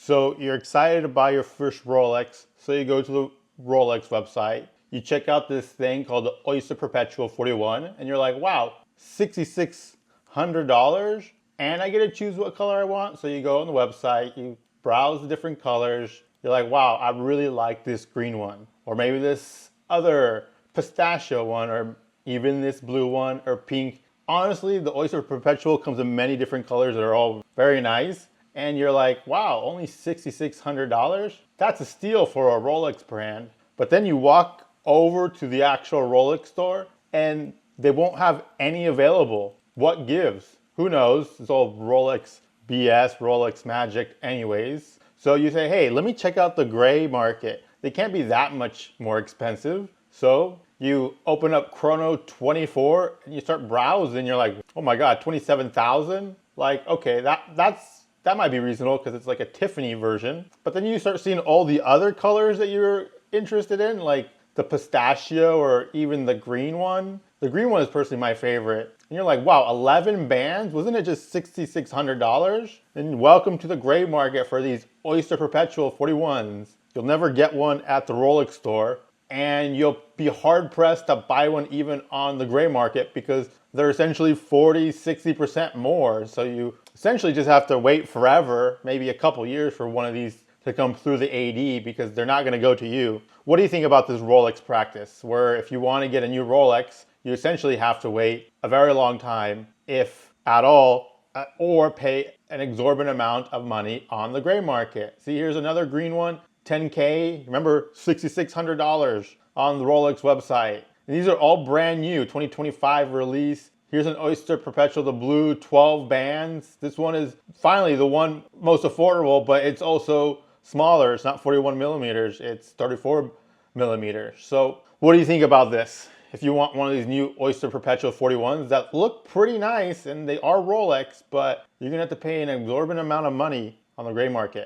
So you're excited to buy your first Rolex. So you go to the Rolex website, you check out this thing called the Oyster Perpetual 41, and you're like, wow, $6,600, and I get to choose what color I want. So you go on the website, you browse the different colors. You're like, wow, I really like this green one, or maybe this other pistachio one, or even this blue one, or pink. Honestly, the Oyster Perpetual comes in many different colors that are all very nice. And you're like, wow, only $6,600? That's a steal for a Rolex brand. But then you walk over to the actual Rolex store and they won't have any available. What gives? Who knows? It's all Rolex BS, Rolex magic anyways. So you say, hey, let me check out the gray market. They can't be that much more expensive. So you open up Chrono 24 and you start browsing. You're like, oh my God, 27,000? Like, okay, that might be reasonable because it's like a Tiffany version. But then you start seeing all the other colors that you're interested in, like the pistachio or even the green one. The green one is personally my favorite. And you're like, wow, 11 bands? Wasn't it just $6,600? And welcome to the gray market for these Oyster Perpetual 41s. You'll never get one at the Rolex store. And you'll be hard pressed to buy one even on the gray market because they're essentially 40, 60% more. So you essentially just have to wait forever, maybe a couple years for one of these to come through the AD because they're not gonna go to you. What do you think about this Rolex practice where if you wanna get a new Rolex, you essentially have to wait a very long time, if at all, or pay an exorbitant amount of money on the gray market? See, here's another green one. 10K, remember $6,600 on the Rolex website. And these are all brand new, 2025 release. Here's an Oyster Perpetual, the blue, 12 bands. This one is finally the one most affordable, but it's also smaller. It's not 41 millimeters, it's 34 millimeters. So what do you think about this? If you want one of these new Oyster Perpetual 41s that look pretty nice and they are Rolex, but you're gonna have to pay an exorbitant amount of money on the gray market.